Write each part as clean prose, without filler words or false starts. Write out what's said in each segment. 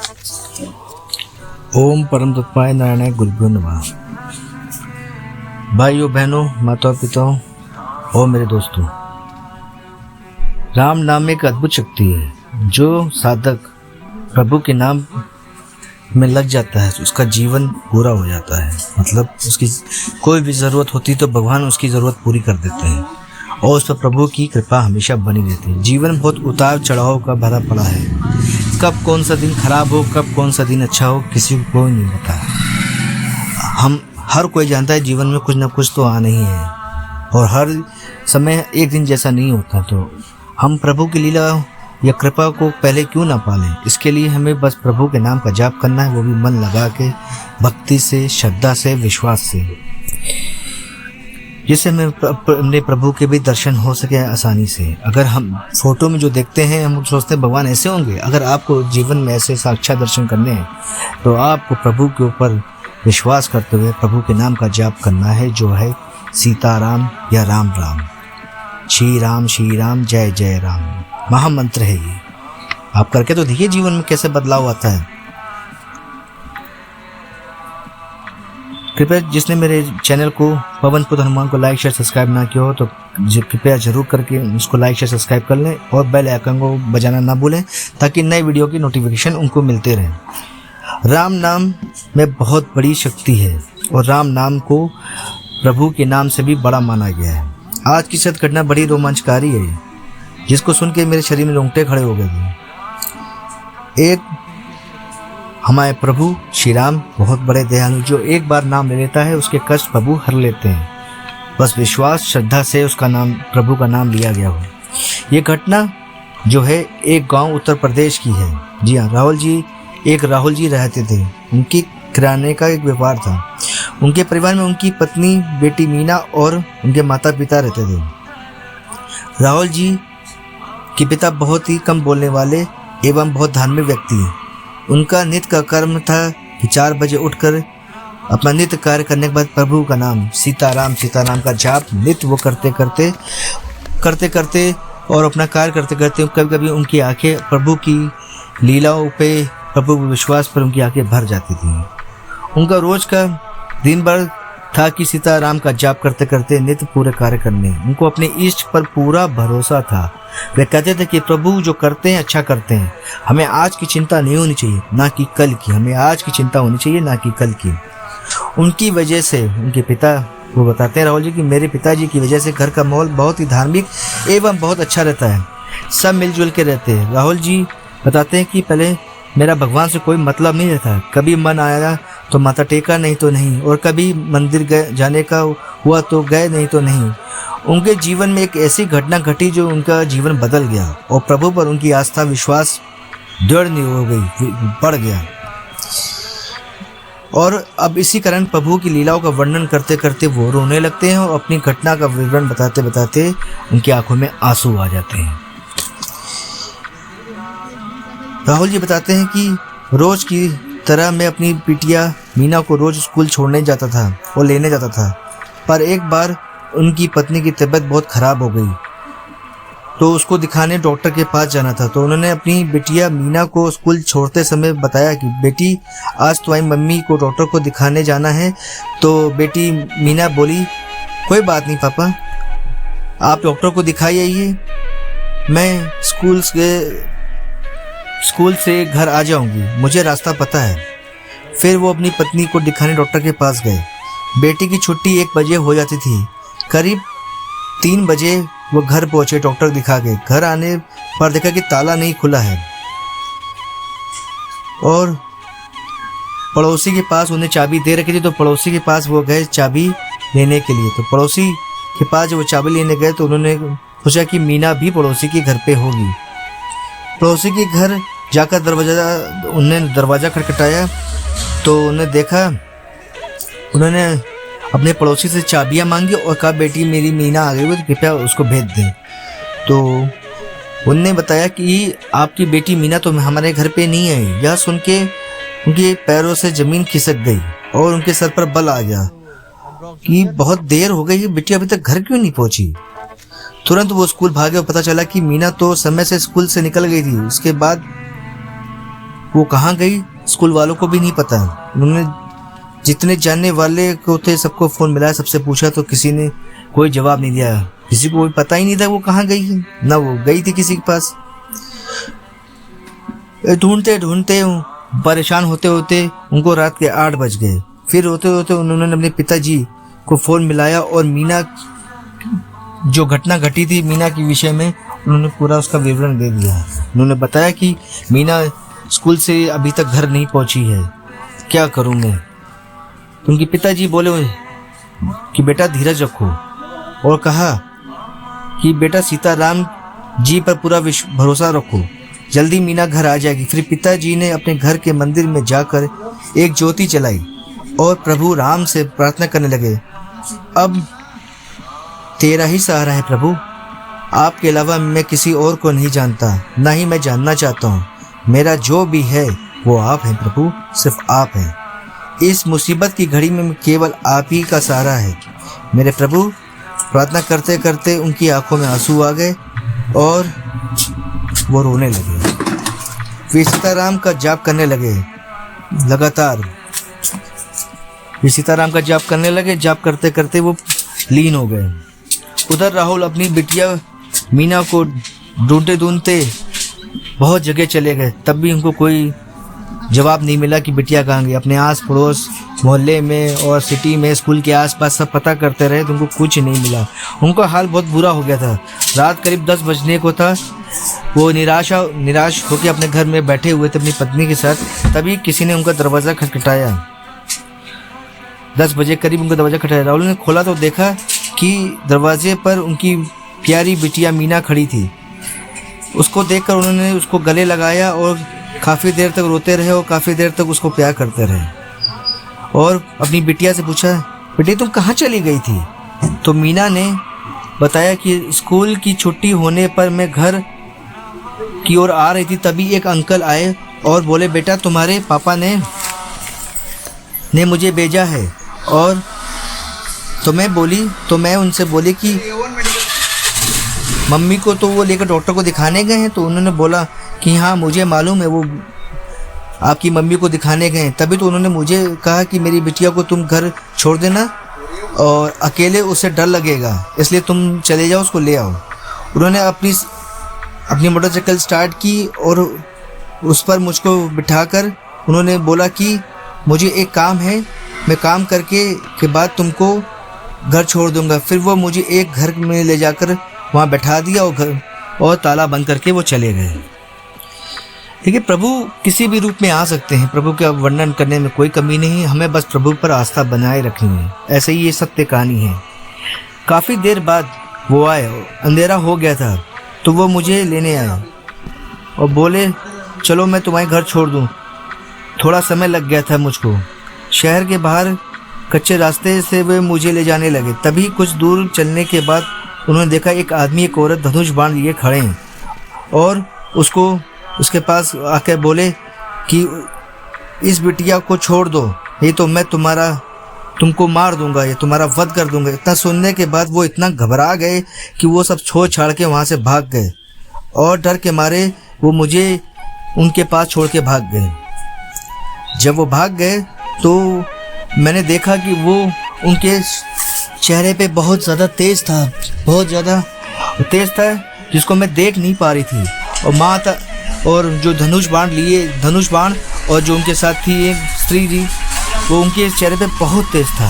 ओम परम तत्वाय नारायण गुरुभ्यो नमः। भाइयों बहनों, माताओं पिताओं और मेरे दोस्तों, राम नाम एक अद्भुत शक्ति है। जो साधक प्रभु के नाम में लग जाता है उसका जीवन पूरा हो जाता है। मतलब उसकी कोई भी ज़रूरत होती तो भगवान उसकी ज़रूरत पूरी कर देते हैं और उस पर प्रभु की कृपा हमेशा बनी रहती है। जीवन बहुत उतार चढ़ाव का भरा पड़ा है। कब कौन सा दिन खराब हो, कब कौन सा दिन अच्छा हो, किसी को कोई नहीं पता। हम हर कोई जानता है जीवन में कुछ ना कुछ तो आना ही है और हर समय एक दिन जैसा नहीं होता। तो हम प्रभु की लीला या कृपा को पहले क्यों ना पालें। इसके लिए हमें बस प्रभु के नाम का जाप करना है, वो भी मन लगा के, भक्ति से, श्रद्धा से, विश्वास से, जिससे हमें अपने प्रभु के भी दर्शन हो सके आसानी से। अगर हम फोटो में जो देखते हैं हम सोचते हैं भगवान ऐसे होंगे। अगर आपको जीवन में ऐसे साक्षात दर्शन करने हैं तो आपको प्रभु के ऊपर विश्वास करते हुए प्रभु के नाम का जाप करना है, जो है सीताराम या राम राम, श्री राम जय जय राम महामंत्र है ये। आप करके तो देखिए जीवन में कैसे बदलाव आता है। कृपया जिसने मेरे चैनल को पवन पुत्र हनुमान को लाइक शेयर सब्सक्राइब ना किया हो तो कृपया जरूर करके उसको लाइक शेयर सब्सक्राइब कर लें और बेल आइकन को बजाना ना भूलें ताकि नए वीडियो की नोटिफिकेशन उनको मिलते रहें। राम नाम में बहुत बड़ी शक्ति है और राम नाम को प्रभु के नाम से भी बड़ा माना गया है। आज की सत्य घटना बड़ी रोमांचकारी है, जिसको सुन के मेरे शरीर में रोंगटे खड़े हो गए थे। एक हमारे प्रभु श्री राम बहुत बड़े दयालु, जो एक बार नाम ले लेता है उसके कष्ट प्रभु हर लेते हैं। बस विश्वास श्रद्धा से उसका नाम, प्रभु का नाम लिया गया हो। ये घटना जो है एक गांव उत्तर प्रदेश की है। जी हाँ, राहुल जी रहते थे। उनकी किराने का एक व्यापार था। उनके परिवार में उनकी पत्नी, बेटी मीना और उनके माता पिता रहते थे। राहुल जी के पिता बहुत ही कम बोलने वाले एवं बहुत धार्मिक व्यक्ति हैं। उनका नित्य का कर्म था कि 4 बजे उठकर अपना नित्य कार्य करने के बाद प्रभु का नाम सीताराम का जाप नित्य वो करते करते और अपना कार्य करते करते कभी कभी उनकी आंखें प्रभु की लीलाओं पे, प्रभु के विश्वास पर उनकी आंखें भर जाती थी। उनका रोज का दिन भर था कि सीताराम का जाप करते करते नित्य पूरे कार्य करने। उनको अपने इष्ट पर पूरा भरोसा था। वे कहते थे कि प्रभु जो करते हैं अच्छा करते हैं, हमें आज की चिंता नहीं होनी चाहिए ना कि कल की, हमें आज की चिंता होनी चाहिए ना कि कल की। उनकी वजह से उनके पिता वो बताते हैं राहुल जी कि मेरे पिताजी की वजह से घर का माहौल बहुत ही धार्मिक एवं बहुत अच्छा रहता है, सब मिलजुल के रहते हैं। राहुल जी बताते हैं कि पहले मेरा भगवान से कोई मतलब नहीं रहता। कभी मन आया तो माथा टेका, नहीं तो नहीं, और कभी मंदिर जाने का हुआ तो गए, नहीं तो नहीं। उनके जीवन में एक ऐसी घटना घटी जो उनका जीवन बदल गया और प्रभु पर उनकी आस्था विश्वास दृढ़ हो गई, बढ़ गया। और अब इसी कारण प्रभु की लीलाओं का वर्णन करते करते वो रोने लगते हैं और अपनी घटना का विवरण बताते बताते उनकी आंखों में आंसू आ जाते हैं। राहुल जी बताते हैं कि रोज की तरह मैं अपनी बिटिया मीना को रोज स्कूल छोड़ने जाता था और लेने जाता था, पर एक बार उनकी पत्नी की तबीयत बहुत खराब हो गई तो उसको दिखाने डॉक्टर के पास जाना था। तो उन्होंने अपनी बिटिया मीना को स्कूल छोड़ते समय बताया कि बेटी आज तुम्हारी मम्मी को डॉक्टर को दिखाने जाना है। तो बेटी मीना बोली, कोई बात नहीं पापा, आप डॉक्टर को दिखाई आइए, मैं स्कूल से घर आ जाऊंगी, मुझे रास्ता पता है। फिर वो अपनी पत्नी को दिखाने डॉक्टर के पास गए। बेटी की छुट्टी 1 बजे हो जाती थी। करीब 3 बजे वो घर पहुंचे डॉक्टर दिखा के। घर आने पर देखा कि ताला नहीं खुला है और पड़ोसी के पास उन्हें चाबी दे रखी थी। तो पड़ोसी के पास वो गए चाबी लेने के लिए। तो पड़ोसी के पास जब वो चाबी लेने गए तो उन्होंने सोचा कि मीना भी पड़ोसी के घर पे होगी। पड़ोसी के घर जाकर दरवाज़ा खटखटाया तो उन्हें देखा, उन्होंने अपने पड़ोसी से चाबियां मांगी और कहा बेटी मेरी मीना आ गई हो तो कृपया उसको भेज दें। तो उनने बताया कि आपकी बेटी मीना तो हमारे घर पे नहीं आई। यह सुन के उनके पैरों से ज़मीन खिसक गई और उनके सर पर बल आ गया कि बहुत देर हो गई, बेटी अभी तक घर क्यों नहीं पहुंची। तुरंत वो स्कूल भागे और पता चला कि मीना तो समय से स्कूल से निकल गई थी। उसके बाद वो कहाँ गई स्कूल वालों को भी नहीं पता। उन्होंने जितने जानने वाले को थे सबको फ़ोन मिलाया, सबसे पूछा तो किसी ने कोई जवाब नहीं दिया। किसी को कोई पता ही नहीं था वो कहाँ गई, ना वो गई थी किसी के पास। ढूंढते ढूंढते परेशान होते होते उनको रात के 8 बज गए। फिर होते होते उन्होंने अपने पिताजी को फ़ोन मिलाया और मीना जो घटना घटी थी मीना के विषय में उन्होंने पूरा उसका विवरण दे दिया। उन्होंने बताया कि मीना स्कूल से अभी तक घर नहीं पहुंची है, क्या करूं मैं। तो उनके पिताजी बोले कि बेटा धीरज रखो और कहा कि बेटा सीताराम जी पर पूरा भरोसा रखो, जल्दी मीना घर आ जाएगी। फिर पिताजी ने अपने घर के मंदिर में जाकर एक ज्योति जलाई और प्रभु राम से प्रार्थना करने लगे, अब तेरा ही सहारा है प्रभु, आपके अलावा मैं किसी और को नहीं जानता, ना ही मैं जानना चाहता हूँ। मेरा जो भी है वो आप हैं प्रभु, सिर्फ आप हैं। इस मुसीबत की घड़ी में केवल आप ही का सहारा है मेरे प्रभु। प्रार्थना करते करते उनकी आंखों में आंसू आ गए और वो रोने लगे। वे सीताराम का जाप करने लगे लगातार। वे सीताराम का जाप करने लगे। जाप करते करते वो लीन हो गए। उधर राहुल अपनी बिटिया मीना को ढूंढते ढूंढते बहुत जगह चले गए, तब भी उनको कोई जवाब नहीं मिला कि बिटिया कहाँ गई। अपने आस पड़ोस मोहल्ले में और सिटी में स्कूल के आसपास सब पता करते रहे तो उनको कुछ नहीं मिला। उनका हाल बहुत बुरा हो गया था। रात करीब 10 बजने को था। वो निराश होकर अपने घर में बैठे हुए थे अपनी पत्नी के साथ। तभी किसी ने उनका दरवाज़ा खटखटाया। 10 बजे करीब उनका दरवाज़ा खटखटाया। राहुल ने खोला तो देखा कि दरवाजे पर उनकी प्यारी बिटिया मीना खड़ी थी। उसको देखकर उन्होंने उसको गले लगाया और काफ़ी देर तक रोते रहे और काफ़ी देर तक उसको प्यार करते रहे और अपनी बिटिया से पूछा, बेटी तुम कहाँ चली गई थी। तो मीना ने बताया कि स्कूल की छुट्टी होने पर मैं घर की ओर आ रही थी, तभी एक अंकल आए और बोले, बेटा तुम्हारे पापा ने मुझे भेजा है। और तो मैं उनसे बोली कि मम्मी को तो वो लेकर डॉक्टर को दिखाने गए हैं। तो उन्होंने बोला कि हाँ मुझे मालूम है वो आपकी मम्मी को दिखाने गए हैं। तभी तो उन्होंने मुझे कहा कि मेरी बिटिया को तुम घर छोड़ देना और अकेले उसे डर लगेगा, इसलिए तुम चले जाओ उसको ले आओ। उन्होंने अपनी मोटरसाइकिल स्टार्ट की और उस पर मुझको बिठाकर उन्होंने बोला कि मुझे एक काम है, मैं काम करके के बाद तुमको घर छोड़ दूंगा। फिर वो मुझे एक घर में ले जाकर वहाँ बैठा दिया और ताला बंद करके वो चले गए। देखिए प्रभु किसी भी रूप में आ सकते हैं। प्रभु का वर्णन करने में कोई कमी नहीं है, हमें बस प्रभु पर आस्था बनाए रखनी है। ऐसे ही ये सत्य कहानी है। काफ़ी देर बाद वो आए, अंधेरा हो गया था तो वो मुझे लेने आए और बोले चलो मैं तुम्हारे घर छोड़ दूँ। थोड़ा समय लग गया था मुझको। शहर के बाहर कच्चे रास्ते से वे मुझे ले जाने लगे। तभी कुछ दूर चलने के बाद उन्होंने देखा एक आदमी एक औरत धनुष बाण लिए खड़े हैं और उसके पास आकर बोले कि इस बिटिया को छोड़ दो, ये तो मैं तुमको मार दूंगा, ये तुम्हारा वध कर दूंगा। इतना सुनने के बाद वो इतना घबरा गए कि वो सब छोड़ छाड़ के वहाँ से भाग गए और डर के मारे वो मुझे उनके पास छोड़ के भाग गए। जब वो भाग गए तो मैंने देखा कि वो उनके चेहरे पे बहुत ज़्यादा तेज़ था जिसको मैं देख नहीं पा रही थी। और जो धनुष बाण और जो उनके साथ थी एक स्त्री जी, वो उनके चेहरे पे बहुत तेज़ था।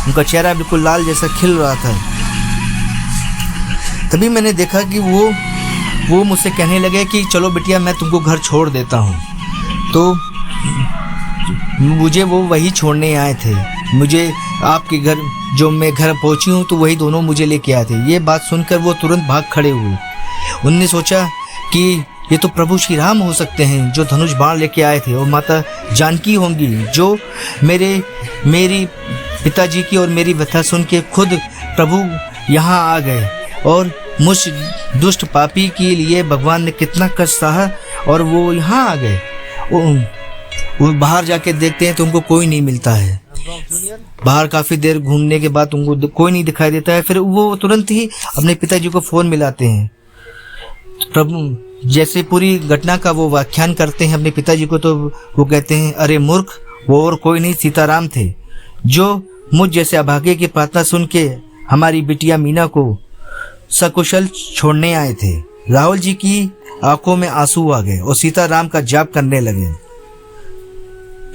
उनका चेहरा बिल्कुल लाल जैसा खिल रहा था। तभी मैंने देखा कि वो मुझसे कहने लगे कि चलो बिटिया मैं तुमको घर छोड़ देता हूँ। तो मुझे वो वही छोड़ने आए थे। मुझे आपके घर जो मैं घर पहुँची हूँ तो वही दोनों मुझे लेके आए थे। ये बात सुनकर वो तुरंत भाग खड़े हुए। उनने सोचा कि ये तो प्रभु श्री राम हो सकते हैं जो धनुष बाण लेके आए थे और माता जानकी होंगी जो मेरी पिताजी की और मेरी व्यथा सुन के खुद प्रभु यहाँ आ गए और मुझ दुष्ट पापी के लिए भगवान ने कितना कष्ट सहा और वो यहाँ आ गए। वो बाहर जाके देखते हैं तो उनको कोई नहीं मिलता है। बाहर काफ़ी देर घूमने के बाद उनको कोई नहीं दिखाई देता है। फिर वो तुरंत ही अपने पिताजी को फ़ोन मिलाते हैं। प्रभु जैसे पूरी घटना का वो व्याख्यान करते हैं अपने पिताजी को, तो वो कहते हैं, अरे मूर्ख, वो और कोई नहीं सीताराम थे, जो मुझ जैसे अभागे की प्रार्थना सुन के हमारी बिटिया मीना को सकुशल छोड़ने आए थे। राहुल जी की आंखों में आंसू आ गए और सीताराम का जाप करने लगे।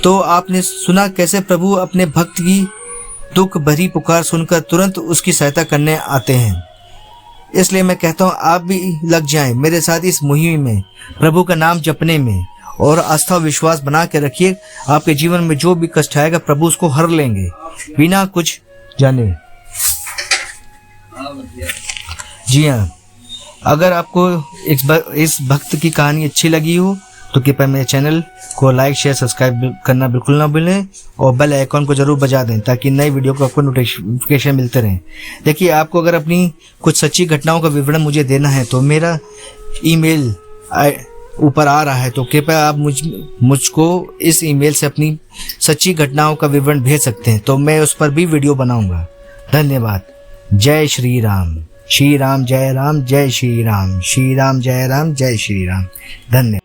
तो आपने सुना कैसे प्रभु अपने भक्त की दुख भरी पुकार सुनकर तुरंत उसकी सहायता करने आते हैं। इसलिए मैं कहता हूँ आप भी लग जाएं मेरे साथ इस मुहिम में, प्रभु का नाम जपने में, और आस्था विश्वास बना के रखिए। आपके जीवन में जो भी कष्ट आएगा प्रभु उसको हर लेंगे बिना कुछ जाने। जी हाँ, अगर आपको इस भक्त की कहानी अच्छी लगी हो तो कृपया मेरे चैनल को लाइक शेयर सब्सक्राइब करना बिल्कुल ना भूलें और बेल आइकॉन को जरूर बजा दें ताकि नई वीडियो को आपको नोटिफिकेशन मिलते रहें। देखिए, आपको अगर अपनी कुछ सच्ची घटनाओं का विवरण मुझे देना है तो मेरा ईमेल ऊपर आ रहा है, तो कृपया आप मुझको इस ईमेल से अपनी सच्ची घटनाओं का विवरण भेज सकते हैं, तो मैं उस पर भी वीडियो बनाऊंगा। धन्यवाद। जय श्री राम। श्री राम जय राम, जय श्री राम। श्री राम जय राम, जय श्री राम। धन्यवाद।